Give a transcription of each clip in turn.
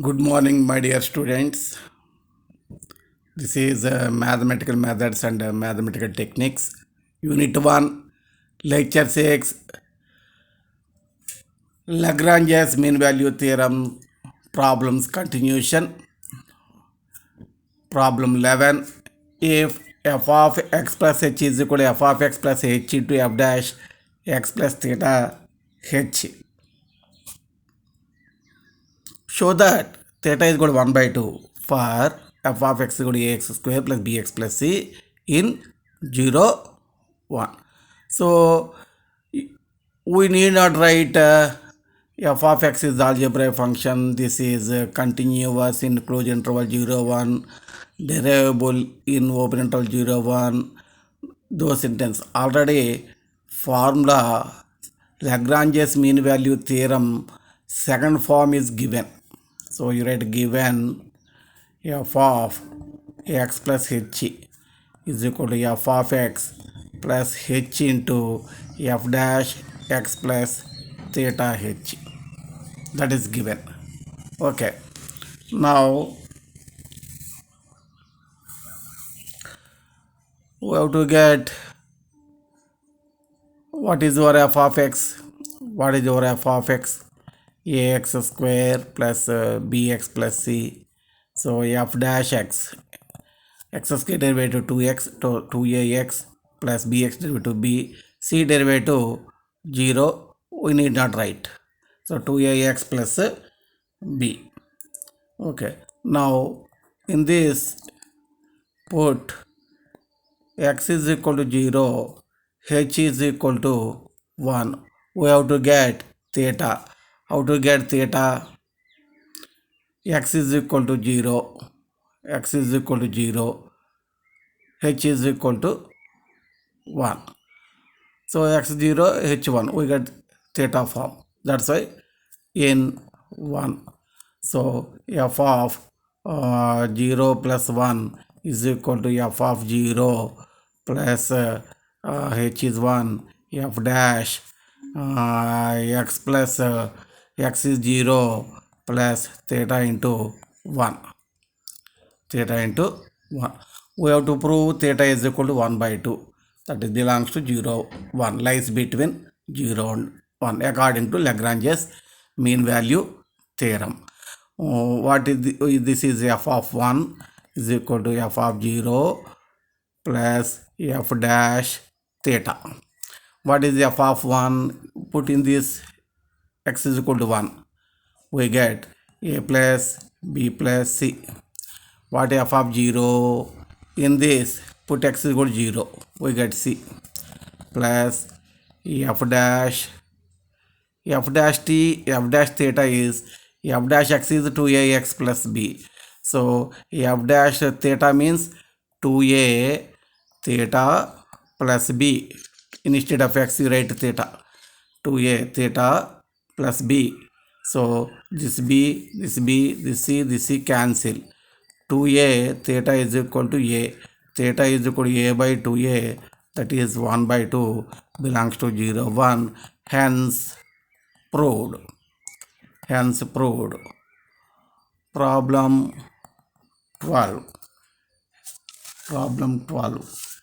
Good morning, my dear students. This is Mathematical Methods and Mathematical Techniques, Unit 1, Lecture 6, Lagrange's Mean Value Theorem, Problems Continuation. Problem 11. If f of x plus h is equal to f of x plus h into f dash x plus theta h, show that theta is equal to 1 by 2 for f of x is equal to ax square plus bx plus c in 0, 1. So we need not write f of x is algebraic function. This is continuous in closed interval 0, 1, derivable in open interval 0, 1. Those sentence already formula Lagrange's mean value theorem second form is given. So you write given f of x plus h is equal to f of x plus h into f dash x plus theta h. That is given. Okay. Now we have to get what is your f of x. What is your f of x? Ax square plus bx plus c. So f dash x square derivative 2x to 2ax plus bx derivative b, c derivative 0, we need not write. So 2ax plus b. Okay. Now in this put x is equal to 0, h is equal to 1. We have to get theta. How to get theta? X is equal to 0, x is equal to 0, h is equal to 1. So x0, h1, we get theta form. That's why in 1. So f of 0 plus 1 is equal to f of 0 plus h is 1, f dash x plus x is 0 plus theta into 1. Theta into 1. We have to prove theta is equal to 1 by 2. That is belongs to 0, 1. Lies between 0 and 1 according to Lagrange's mean value theorem. What is this is f of 1 is equal to f of 0 plus f dash theta. What is f of 1? Put in this x is equal to 1. We get a plus b plus c. What f of 0? In this put x is equal to 0. We get c plus f dash f dash theta is f dash x is 2ax plus b. So f dash theta means 2a theta plus b. Instead of x you write theta. 2a theta plus b. So this b, this b, this c cancel. 2a theta is equal to a. Theta is equal to a by 2a. That is 1 by 2 belongs to 0, 1. Hence proved. Hence proved. Problem 12. Problem 12.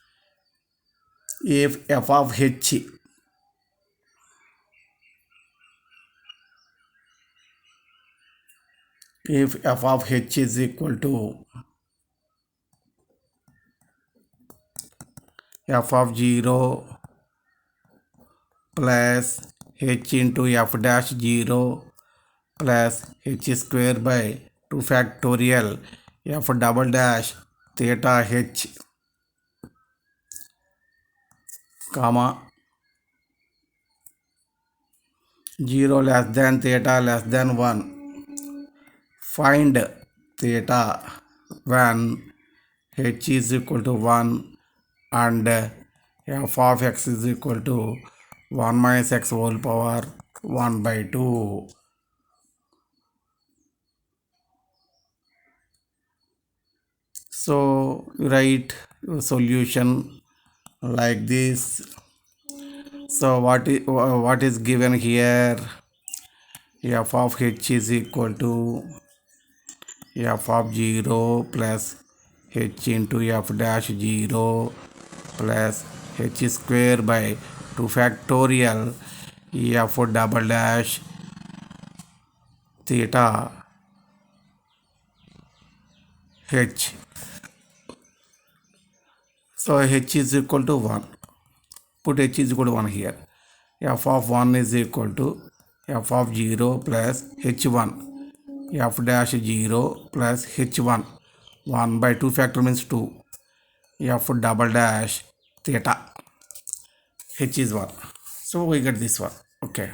If f of h is equal to f of 0 plus h into f dash 0 plus h square by 2 factorial f double dash theta h comma 0 less than theta less than 1. Find theta when h is equal to 1 and f of x is equal to 1 minus x whole power 1 by 2. So write your solution like this. So what is given here? F of h is equal to f of 0 plus h into f dash 0 plus h square by 2 factorial f double dash theta h. So h is equal to 1. Put h is equal to 1 here. F of 1 is equal to f of 0 plus h1. F dash 0 plus h1. 1 by 2 factor means 2. F double dash theta. H is 1. So we get this one. Okay.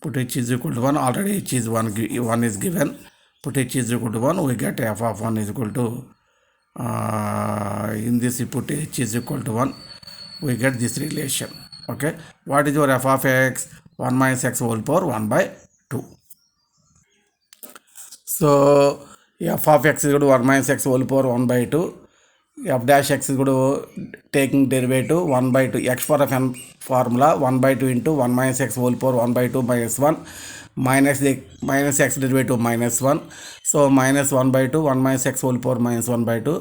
Put h is equal to 1. Already h is 1 is given. Put h is equal to 1. We get f of 1 is equal to in this you put h is equal to 1. We get this relation. Okay. What is your f of x? 1 minus x whole power 1 by 2. So f of x is equal to 1 minus x whole power 1 by 2. F dash x is equal to taking derivative 1 by 2. X for f formula 1 by 2 into 1 minus x whole power 1 by 2 minus 1 minus the minus x derivative minus 1. So minus 1 by 2 1 minus x whole power minus 1 by 2.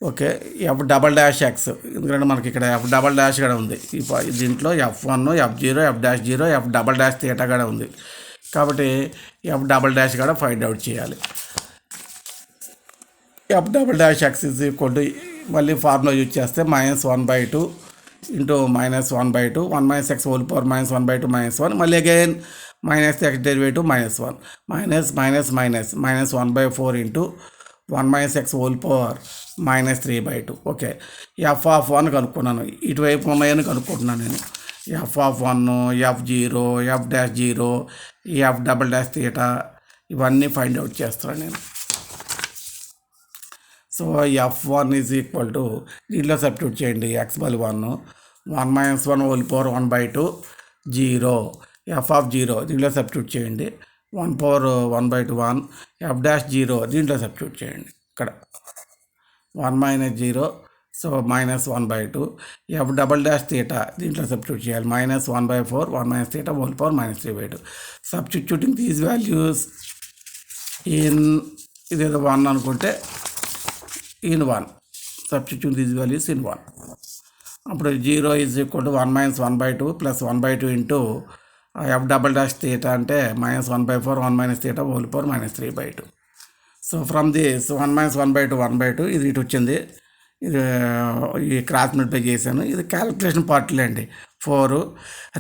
Okay F double dash X ఎందుకంటే మనకి ఇక్కడ F double dash కూడా ఉంది దీంట్లో f1 f0 f dash 0 f double dash theta కూడా ఉంది కాబట్టి F double dash కూడా ఫైండ్ అవుట్ చేయాలి. F double dash X is equal to మళ్ళీ ఫార్ములా యూజ్ చేస్తే minus 1/2 into minus 1/2 1 minus X whole power minus 1/2 minus 1 మళ్ళీ again minus x derivative minus 1 minus minus minus minus 1/4 into 1 minus X whole power minus 3/2. Okay F of 1 కనుక్కున్నాను, ఇటువైపు ఉన్నాయని కనుక్కుంటున్నాను నేను. F of 1 f0 f dash 0 F double dash theta ఇవన్నీ find out చేస్తాను నేను. So f1 is equal to దీంట్లో substitute చేయండి. X Bal 1 1 minus 1 whole power 1/2 0 F of 0 దీంట్లో substitute చేయండి. 1 పవర్ 1/2 1 ఎఫ్ డాష్ 0 దీంట్లో సబ్స్టిట్యూట్ చేయండి. ఇక్కడ 1 minus 0 so minus 1/2 F double dash theta దీంట్లో సబ్స్టిట్యూట్ చేయాలి. Minus 1/4 1 minus theta whole power minus 3/2. Substituting these values in ఇదేదో 1 అనుకుంటే in 1 substitute these values in 1. అప్పుడు 0 is equal to 1 minus 1/2 plus 1/2 into F double dash theta అంటే minus 1/4 1 minus theta whole power minus 3/2. So from this 1 minus 1/2 1/2 ఇది ఇటు వచ్చింది. ఇది ఈ cross multiply చేశాను. ఇది క్యాలిక్యులేషన్ పార్ట్లో అండి. 4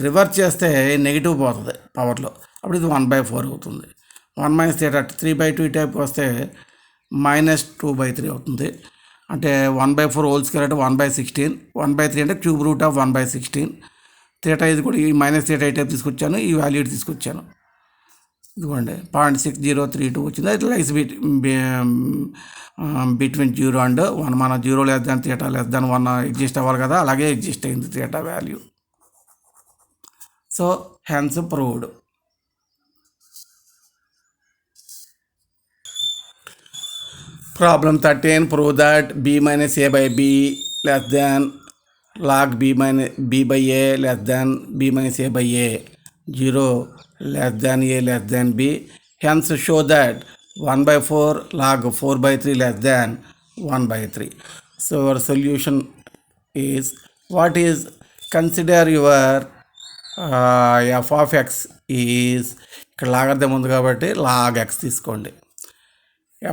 రివర్స్ చేస్తే నెగిటివ్ పోతుంది పవర్లో, అప్పుడు ఇది 1/4 అవుతుంది. 1 మైనస్ థీటా 3/2 ఈ టైప్ వస్తే మైనస్ 2/3 అవుతుంది. అంటే 1/4 హోల్ స్క్వేర్ అంటే 1/16 1/3 అంటే క్యూబ్ రూట్ ఆఫ్ 1/16. థీటా ఇది కూడా ఈ మైనస్ థీటా ఈ టైప్ తీసుకొచ్చాను, ఈ వాల్యూ తీసుకొచ్చాను. ఇదిగోండి 0.6032 వచ్చింది. It lies between 0 and 1. మన 0 less than theta less than 1 exist అవ్వాలి కదా, అలాగే ఎగ్జిస్ట్ అయింది theta value. So hence proved. Problem 13, prove that b minus a by b less than log b minus b by a less than b minus a by a 0 less than a less than b. Hence show that 1/4 log 4/3 less than 1/3. So our solution is, what is, consider your f of x is ఇక్కడ logarithm ఉంది కాబట్టి log x తీసుకోండి.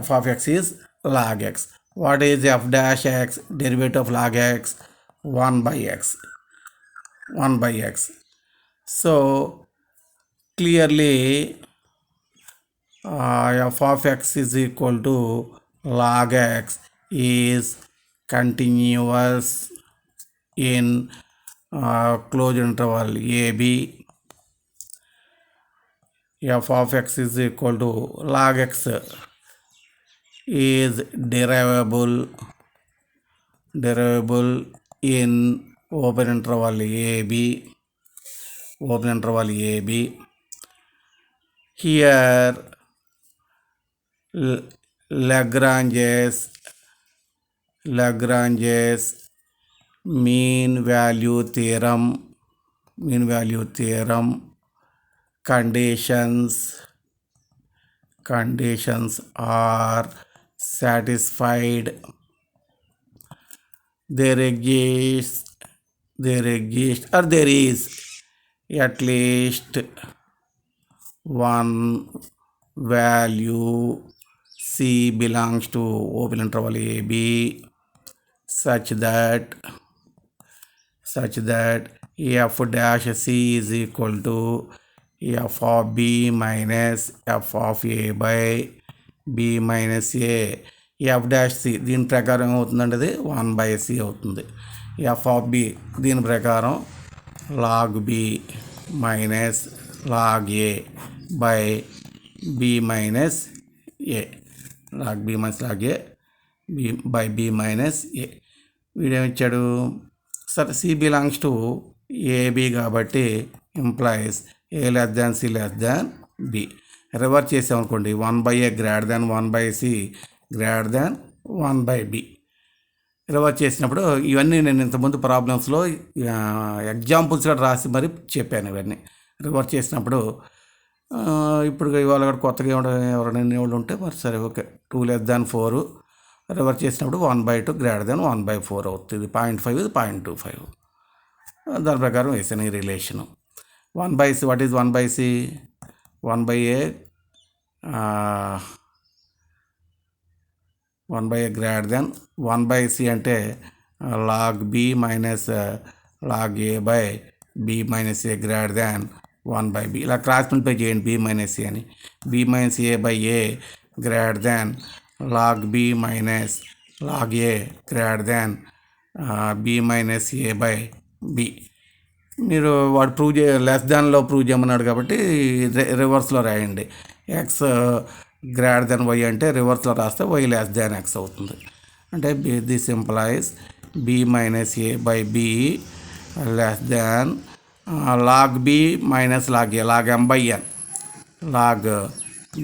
f of x is log x. What is f dash x? Derivative of log x 1/x. 1/x. So clearly f of x is equal to log x is continuous in closed interval ab. F of x is equal to log x is derivable in open interval AB. Here Lagrange's mean value theorem conditions conditions are satisfied, there is at least one value C belongs to open interval AB such that f dash C is equal to f of B minus f of A by B minus A. f dash C దీని ప్రకారం ఏమవుతుందంటే అది 1/C అవుతుంది. f of B దీని ప్రకారం log B minus log A by B minus A. log B minus log A by B minus A. వీడేమిచ్చాడు? సరే, C belongs to AB కాబట్టి implies A less than C less than B. Reverse చేసామనుకోండి 1/A greater than 1/C greater than 1/B. Reverse చేసినప్పుడు ఇవన్నీ నేను ఇంతకుముందు ప్రాబ్లమ్స్లో ఎగ్జాంపుల్స్గా రాసి మరి చెప్పాను. ఇవన్నీ రివర్స్ చేసినప్పుడు ఇప్పుడు ఇవాళ కొత్తగా ఎవరైనా ఉంటే మరి సరే ఓకే 2 less than 4 రివర్స్ చేసినప్పుడు 1/2 గ్రేటర్ దాన్ 1/4 అవుతుంది. 0.5 ఇది 0.25. దాని ప్రకారం వేసాను ఈ relation. 1/C what is 1/C? 1/A 1/A greater than 1/C అంటే log B minus log A by B minus A greater than 1/B. ఇలా క్రాస్ మల్టిప్లై చేయండి B మైనస్ A అని. B minus A by A greater than log B minus log A greater than B minus A by B. మీరు వాడు prove less దాన్లో prove చేయమన్నాడు కాబట్టి రివర్స్లో రాయండి. ఎక్స్ గ్రేటర్ దెన్ వై అంటే రివర్స్లో రాస్తే వై లెస్ దాన్ ఎక్స్ అవుతుంది. అంటే this implies B minus A by B less than log B minus log A log M by N log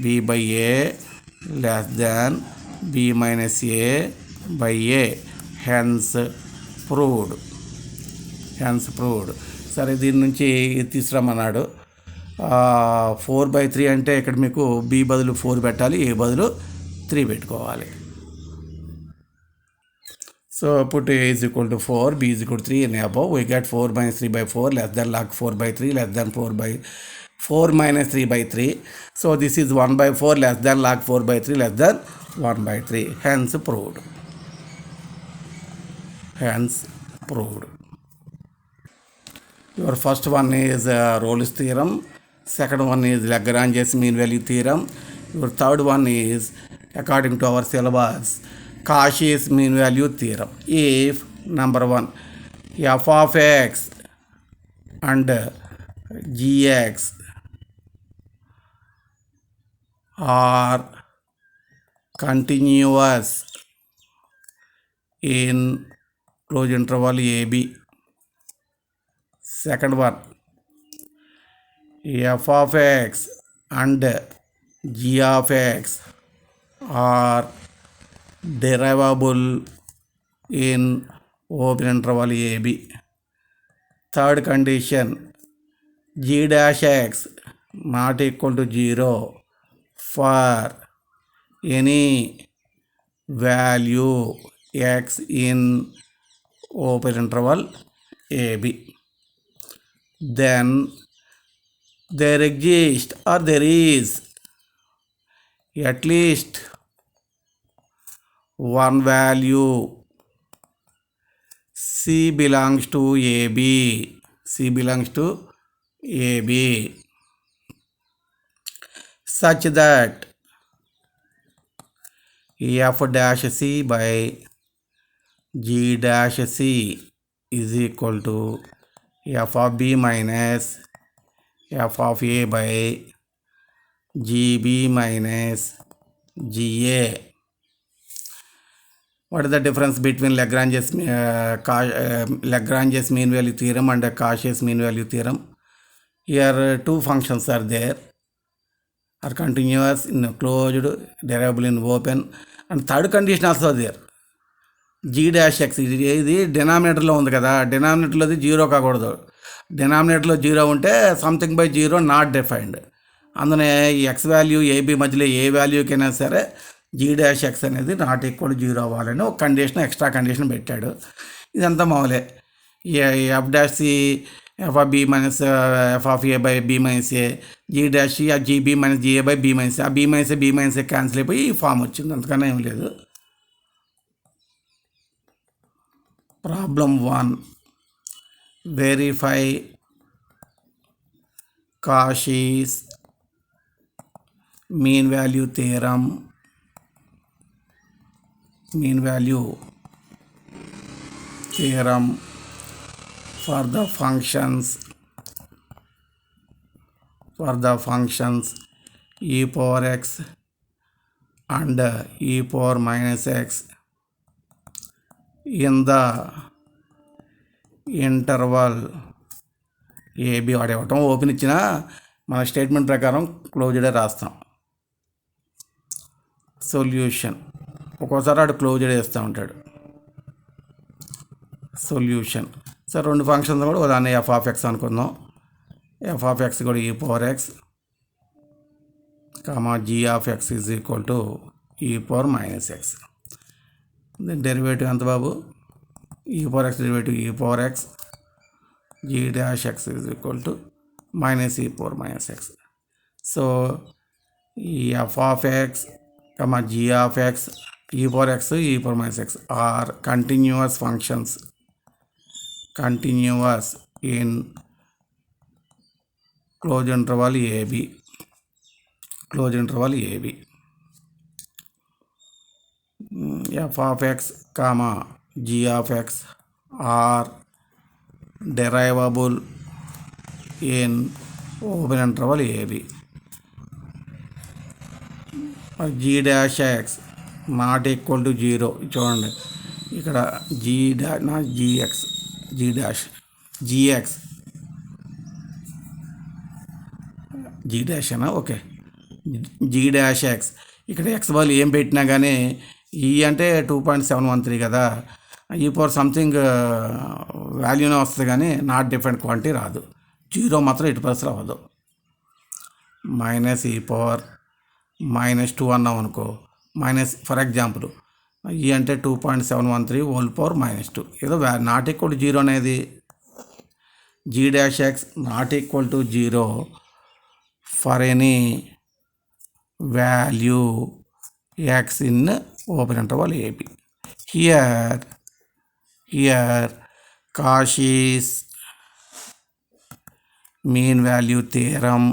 B by A less than B minus A by A. hence proved. సరే, దీని నుంచి తీసుకురమ్మన్నాడు. 4/3 అంటే ఇక్కడ మీకు B బదులు 4 పెట్టాలి, A బదులు 3 పెట్టుకోవాలి. So put A is equal to 4, B is equal to 3 and above we get 4 minus 3/4 less than log 4/3 less than 4 minus 3/3. So this is 1/4 less than log 4/3 less than 1/3. Hence proved. Your first one is Rolle's theorem. Second one is Lagrange's mean value theorem. Your third one is, according to our syllabus, Cauchy's mean value theorem. If number 1, f of x and gx are continuous in closed interval AB. Second one, f of x and g of x are derivable in open interval AB. Third condition, g dash x not equal to 0 for any value x in open interval AB. Then there exists or there is at least one value C belongs to AB. Such that f dash C by g dash C is equal to f of B minus f of A by GB minus GA. What is the difference between Lagrange's mean value theorem and Cauchy's mean value theorem? Here two functions are there, are continuous in closed, derivable in open, and third condition also there. g dash x ఇది డినామినేటర్లో ఉంది కదా, డినామినేటర్లో అది 0 కాకూడదు. డినామినేటర్లో 0 ఉంటే something by 0 not defined. అందునే ఈ X value AB మధ్యలో ఏ వాల్యూకైనా సరే g' అనేది నాట్ ఈక్వల్ 0 అవ్వాలని ఒక కండిషన్, ఎక్స్ట్రా కండిషన్ పెట్టాడు. ఇదంతా మామూలే. f' F of B minus F of A by B minus A, g' ఆ G B minus G A by B minus A, ఆ బి మైనస్ ఏ క్యాన్సిల్ అయిపోయి ఈ ఫామ్ వచ్చింది. అంతకన్నా ఏం లేదు. Problem 1, verify Cauchy's mean value theorem for the functions e power x and e power minus x in the interval AB. వాడు ఇవ్వటం open ఇచ్చినా మన స్టేట్మెంట్ ప్రకారం క్లోజ్డే రాస్తాం. సొల్యూషన్ ఒక్కోసారి వాడు క్లోజ్డ్ వేస్తూ ఉంటాడు. సొల్యూషన్ సార్ రెండు ఫంక్షన్స్ కూడా దాన్ని ఎఫ్ ఆఫ్ ఎక్స్ అనుకుందాం. ఎఫ్ ఆఫ్ ఎక్స్ కూడా e power x comma g of x is equal to e power minus x. Derivative ఎంత బాబు? E power x derivative e power x g' x is equal to minus e power minus x. So f of x comma g of x e power x e power minus x are continuous functions, continuous in closed interval AB, closed interval AB. F of x comma g of x are derivable in open interval AB. g' x not equal to 0. చూడండి ఇక్కడ gx అనా okay g' x ఇక్కడ x వాళ్ళు ఏం పెట్టినా కానీ ఈ అంటే 2.713 కదా, ఈ పవర్ సంథింగ్ వాల్యూనే వస్తుంది కానీ నాట్ డిఫరెంట్ క్వాంటిటీ రాదు. 0 మాత్రం ఎటు పరిస్థితులు అవ్వదు. మైనస్ ఈ పవర్ -2 అన్నాం అనుకో, మైనస్ ఫర్ ఎగ్జాంపుల్ ఈ అంటే 2.713 హోల్ పవర్ -2 ఏదో నాట్ ఈక్వల్ టు 0 అనేది g' x not equal to 0 for any value x in open interval AB. Here Cauchy's mean value theorem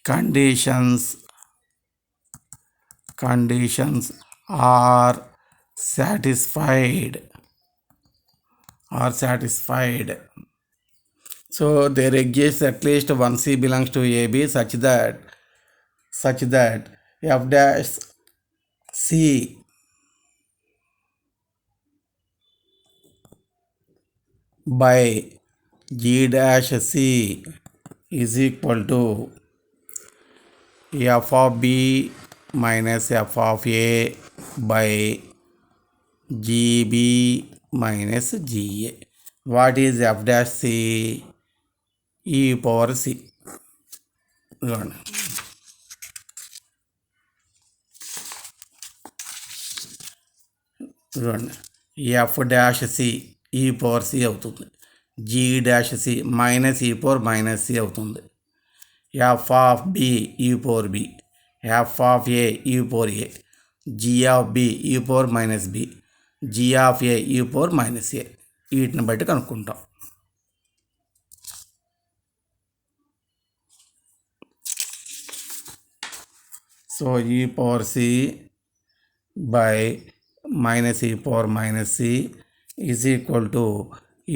conditions are satisfied. So there exists at least one C belongs to AB such that f dash C by g dash C is equal to f of B minus f of A by GB minus GA. What is f dash C? E power C. F dash C E power C అవుతుంది, G dash C minus E power minus C అవుతుంది. F of B E power B, F of A E power A, G of B E power minus B, G of A E power minus A. వీటిని బట్టి కనుక్కుంటాం. So E power C by minus e power minus c is equal to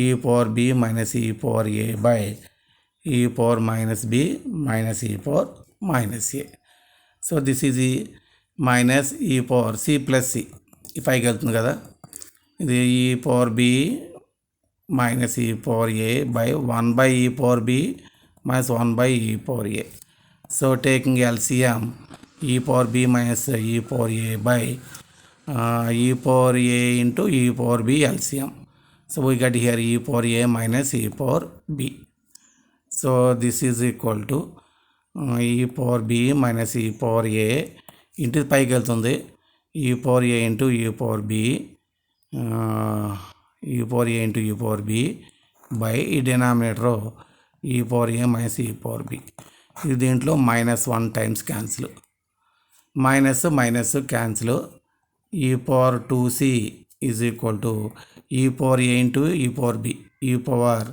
e power b minus e power a by e power minus b minus e power minus a. So this is e minus e power c plus c. If I వెళ్తుంది కదా, ఇది e power b minus e power a by 1 by e power b minus 1 by e power a. So taking LCM e power b minus e power a by e power a into e power b LCM. So we get here e power a minus e power b. So this is equal to e power b minus e power a ఇంటి పైకి వెళ్తుంది e power a into e power b e power a into e power b by ఈ denominator e power a minus e power b. ఇది దీంట్లో -1 times cancel, minus minus cancel. e power 2c is equal to e power a into e power b, e power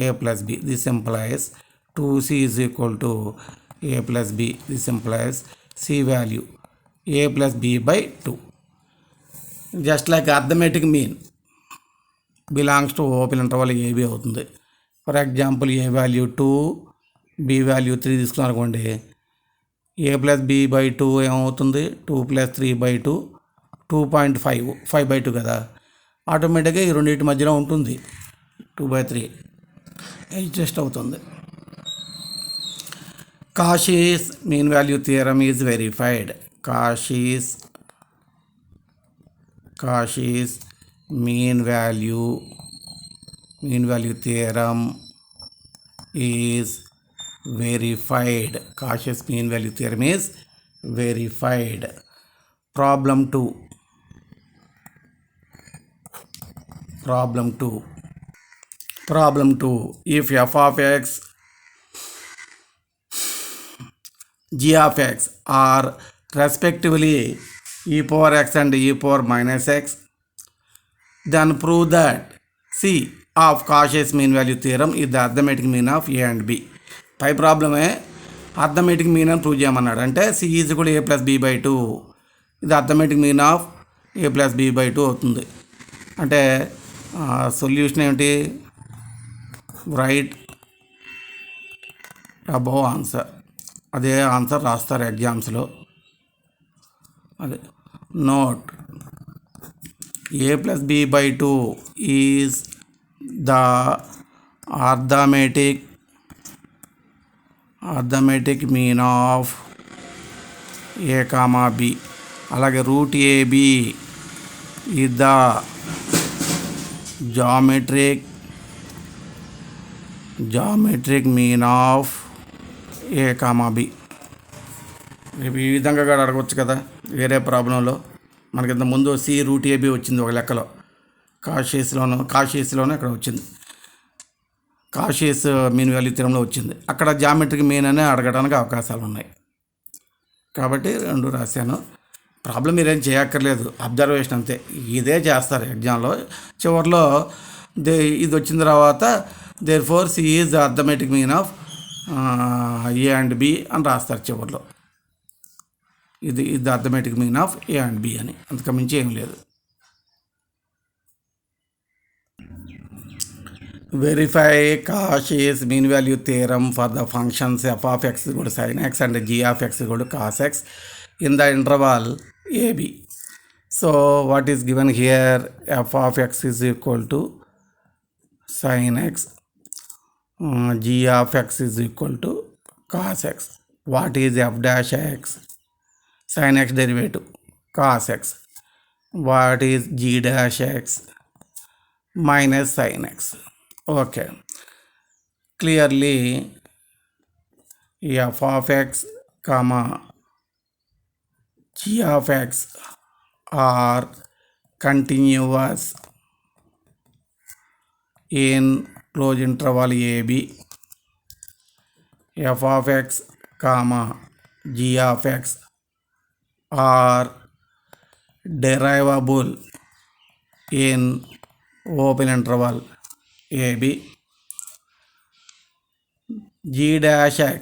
a plus b. This implies 2c is equal to a plus b. This implies c value a plus b by 2. Just like arithmetic mean belongs to open interval ab అవుతుంది. For example a value 2, b value 3 తీసుకున్నారు అనుకోండి, a plus b by 2 ఏమవుతుంది, 2 plus 3 by 2 2.5, 5/2 కదా. ఆటోమేటిక్గా ఈ రెండింటి మధ్యలో ఉంటుంది 2/3 అడ్జస్ట్ అవుతుంది. Cauchy's mean value theorem is verified. Cauchy's mean value theorem is verified. Cauchy's mean value theorem is verified. Problem 2. If f of x, g of x are respectively e power x and e power minus x, then prove that c of Cauchy's mean value theorem is the arithmetic mean of a and b. పై ప్రాబ్లమే arithmetic mean అని prove చేయమన్నాడు. అంటే c is కూడా a plus b by 2, ఇది arithmetic mean of a plus b by 2 అవుతుంది. అంటే solution ఏమిటి, right above answer. అదే ఆన్సర్ రాస్తారు ఎగ్జామ్స్లో. అదే note a plus b by 2 is the arithmetic mean of a comma b. అలాగే route ab is the geometric mean of a comma b. రేపు ఈ విధంగా కూడా అడగవచ్చు కదా వేరే ప్రాబ్లంలో. మనకి ఇంత ముందు సి రూట్ ఏబి వచ్చింది ఒక లెక్కలో, కాషీస్లోనే అక్కడ వచ్చింది, కాషీస్ మీన్ వాల్యూ థియరంలో వచ్చింది. అక్కడ జామెట్రిక్ మీన్ అనే అడగడానికి అవకాశాలు ఉన్నాయి. కాబట్టి రెండు రాశాను. ప్రాబ్లం మీరేం చేయక్కర్లేదు, అబ్జర్వేషన్ అంతే. ఇదే చేస్తారు ఎగ్జామ్లో. చివరిలో ఇది వచ్చిన తర్వాత therefore c is arithmetic mean of a and b అని రాస్తారు చివరిలో. ఇది arithmetic mean of a and b అని, అంతకుమించి ఏం లేదు. Verify Cauchy's mean value theorem for the functions f of x కూడా sin x and g of x కూడా cos x in the interval ab. So what is given here, f of x is equal to sin x, g of x is equal to cos x. What is f dash x? Sin x derivative cos x. What is g dash x? Minus sin x. Okay, clearly f of x comma g of x are continuous in closed interval ab. f of x comma g of x are derivable in open interval ab. G dash x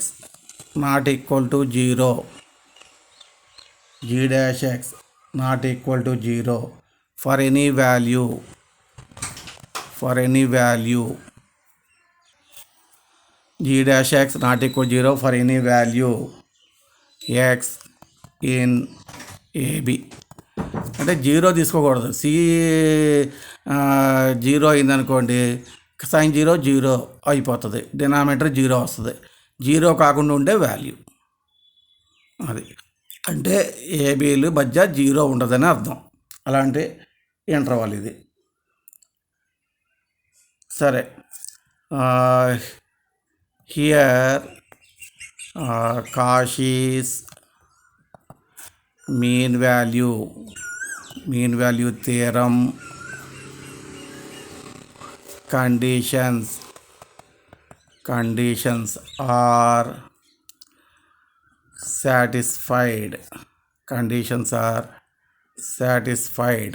not equal to 0. G dash x not equal to 0 for any value. G dash x not equal to 0 for any value x in ab. అంటే 0 తీసుకోకూడదు. C 0 అయిందనుకోండి, sign 0 అయిపోతుంది, denominator 0 వస్తుంది. 0 కాకుండా ఉండే value అది. అంటే ఏబీలు మధ్య 0 ఉండదని అర్థం. అలాంటి ఇంటర్వల్ ఇది. సరే here Kashi's mean value theorem conditions are satisfied. Conditions are satisfied.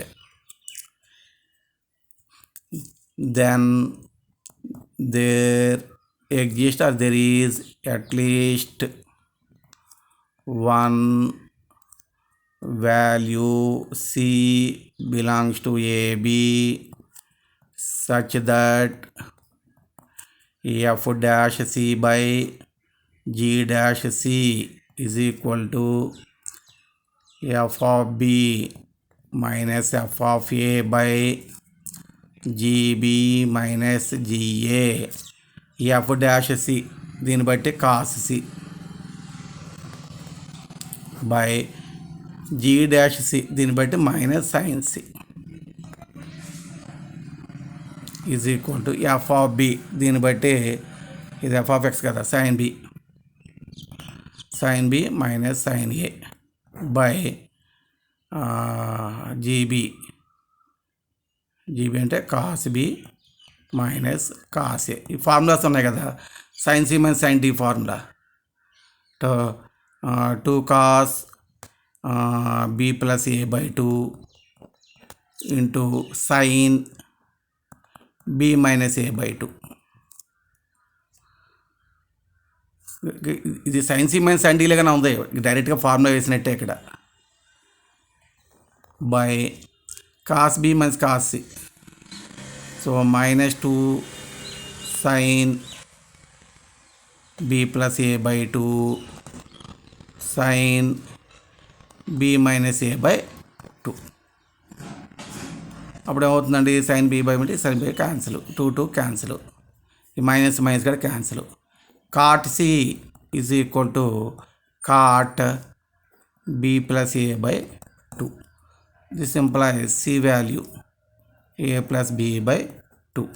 Then there exists or there is at least one value C belongs to AB such that f dash C by G dash C is equal to f of B minus f of A by GB minus GA. f dash C దీన్ని బట్టి cos C by G dash C దీన్ని బట్టి minus sin C is equal to f of B దీన్ని బట్టి ఇది f of x కదా sin B minus sin A by GB అంటే cos B minus cos A. ఈ ఫార్ములాస్ ఉన్నాయి కదా sin C minus sin D formula 2 cos B plus A by 2 into sin B minus A by 2. ఇది sin C minus sin D లాగానే ఉంది, డైరెక్ట్గా formula వేసినట్టే ఇక్కడ. By cos B minus cos C, so minus 2 sin B plus A by 2 sin B minus A by 2. అప్పుడు ఏమవుతుందండి, sin B by sin B cancel, 2 cancel, ఈ minus కూడా cancel. cot C is equal to cot B plus A by 2. This implies C value A plus B by 2.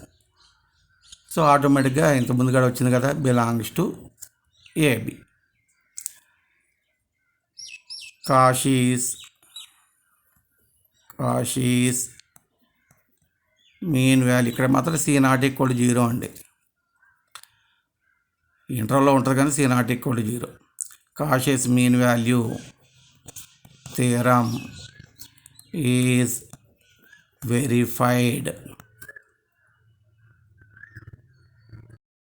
So ఆటోమేటిక్గా ఇంత ముందుగా వచ్చింది కదా, belongs to AB. Kashi's mean value ఇక్కడ మాత్రం C not equal to 0 అండి, ఇంటర్వల్లో ఉంటుంది కానీ C not equal to 0. Kashi's mean value theorem is verified.